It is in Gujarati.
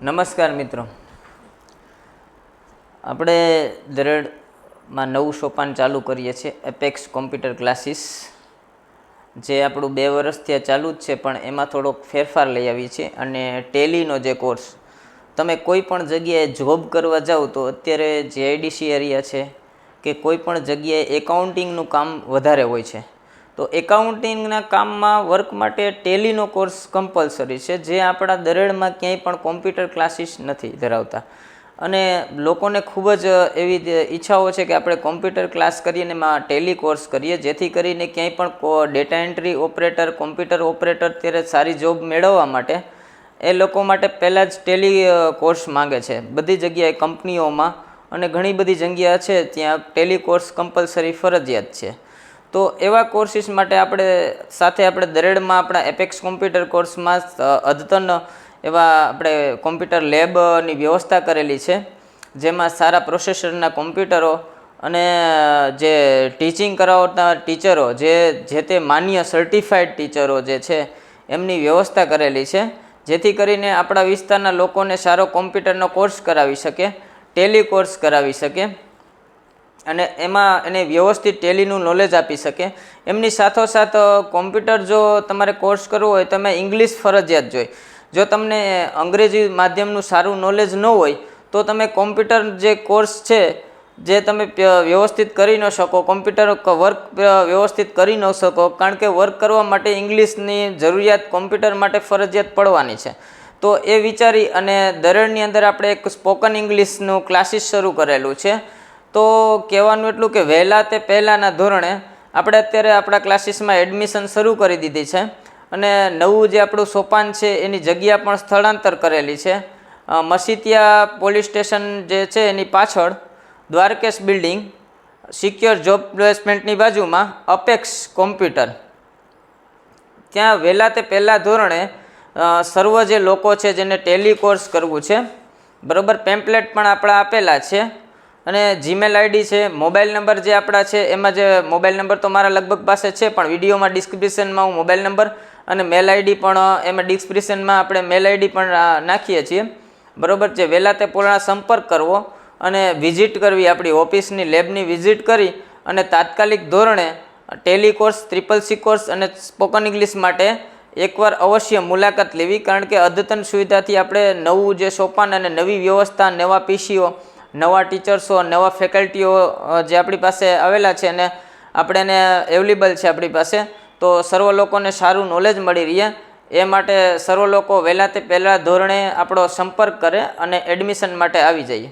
નમસ્કાર મિત્રો, આપણે દરેડમાં નવું સોપાન ચાલુ કરીએ છીએ એપેક્સ કોમ્પ્યુટર ક્લાસીસ, જે આપણું 2 વર્ષથી ચાલુ જ છે, પણ એમાં થોડોક ફેરફાર લઈ આવીએ છીએ. અને ટેલીનો જે કોર્સ તમે કોઈ પણ જગ્યાએ જોબ કરવા જાઓ તો અત્યારે જીઆઈડીસી એરિયા છે કે કોઈ પણ જગ્યાએ એકાઉન્ટિંગનું કામ વધારે હોય છે, તો એકાઉન્ટિંગના કામમાં વર્ક માટે ટેલીનો કોર્સ કમ્પલસરી છે, જે આપણા દરેડમાં ક્યાંય પણ કોમ્પ્યુટર ક્લાસીસ નથી ધરાવતા. અને લોકોને ખૂબ જ એવી ઈચ્છાઓ છે કે આપણે કોમ્પ્યુટર ક્લાસ કરીએ ને એમાં ટેલી કોર્સ કરીએ, જેથી કરીને ક્યાંય પણ data entry operator, computer operator ત્યારે સારી જોબ મેળવવા માટે એ લોકો માટે પહેલાં જ ટેલી કોર્સ માંગે છે બધી જગ્યાએ, કંપનીઓમાં અને ઘણી બધી જગ્યા છે ત્યાં ટેલી કોર્સ કમ્પલસરી ફરજિયાત છે. તો એવા કોર્સિસ માટે આપણે દરેડમાં આપણા એપેક્સ કોમ્પ્યુટર કોર્સમાં અદ્યતન એવા આપણે કોમ્પ્યુટર લેબની વ્યવસ્થા કરેલી છે, જેમાં સારા પ્રોસેસરના કોમ્પ્યુટરો અને જે ટીચિંગ કરાવતા ટીચરો, જે તે માન્ય સર્ટિફાઈડ ટીચરો જે છે એમની વ્યવસ્થા કરેલી છે, જેથી કરીને આપણા વિસ્તારના લોકોને સારો કોમ્પ્યુટરનો કોર્સ કરાવી શકે, ટેલી કોર્સ કરાવી શકે અને એમાં એને વ્યવસ્થિત ટેલીનું નોલેજ આપી શકે. એમની સાથોસાથ કોમ્પ્યુટર જો તમારે કોર્સ કરવો હોય તો એમાં ઇંગ્લિશ ફરજિયાત જોઈએ. જો તમને અંગ્રેજી માધ્યમનું સારું નોલેજ ન હોય તો તમે કોમ્પ્યુટર જે કોર્સ છે જે તમે વ્યવસ્થિત કરી ન શકો, કોમ્પ્યુટર વર્ક વ્યવસ્થિત કરી ન શકો, કારણ કે વર્ક કરવા માટે ઇંગ્લિશની જરૂરિયાત કોમ્પ્યુટર માટે ફરજિયાત પડવાની છે. તો એ વિચારી અને દરેડની અંદર આપણે એક સ્પોકન ઇંગ્લિશનું ક્લાસીસ શરૂ કરેલું છે. તો કહેવાનું એટલું કે વહેલા તે પહેલાંના ધોરણે આપણે અત્યારે આપણા ક્લાસીસમાં એડમિશન શરૂ કરી દીધી છે અને નવું જે આપણું સોપાન છે એની જગ્યા પણ સ્થળાંતર કરેલી છે. મસીતિયા પોલીસ સ્ટેશન જે છે એની પાછળ દ્વારકેશ બિલ્ડિંગ, સિક્યોર જોબ પ્લેસમેન્ટની બાજુમાં અપેક્સ કોમ્પ્યુટર, ત્યાં વહેલા તે પહેલાં ધોરણે સર્વ જે લોકો છે જેને ટેલી કોર્સ કરવું છે, બરાબર, પેમ્પલેટ પણ આપણા આપેલા છે. અને જીમેલ આઈડી છે, મોબાઈલ નંબર જે આપણા છે એમાં જે મોબાઈલ નંબર તો મારા લગભગ પાસે છે, પણ વિડીયોમાં ડિસ્ક્રિપ્શનમાં હું મોબાઈલ નંબર અને મેલ આઈડી પણ એમાં ડિસ્ક્રિપ્શનમાં આપણે મેલ આઈડી પણ નાખીએ છીએ, બરાબર. જે વહેલા તે પૂર્ણ સંપર્ક કરવો અને વિઝિટ કરવી, આપણી ઓફિસની લેબની વિઝિટ કરી અને તાત્કાલિક ધોરણે ટેલી કોર્સ, CCC કોર્સ અને સ્પોકન ઇંગ્લિશ માટે એકવાર અવશ્ય મુલાકાત લેવી, કારણ કે અદ્યતન સુવિધાથી આપણે નવું જે સોપાન અને નવી વ્યવસ્થા, નવા પીસીઓ, નવા ટીચર્સો, નવા ફેકલ્ટીઓ જે આપણી પાસે આવેલા છે અને આપણે એને અવેલેબલ છે આપણી પાસે, તો સર્વ લોકોને સારું નોલેજ મળી રહે એ માટે સર્વ લોકો વહેલા તે પહેલાં ધોરણે આપણો સંપર્ક કરે અને એડમિશન માટે આવી જઈએ.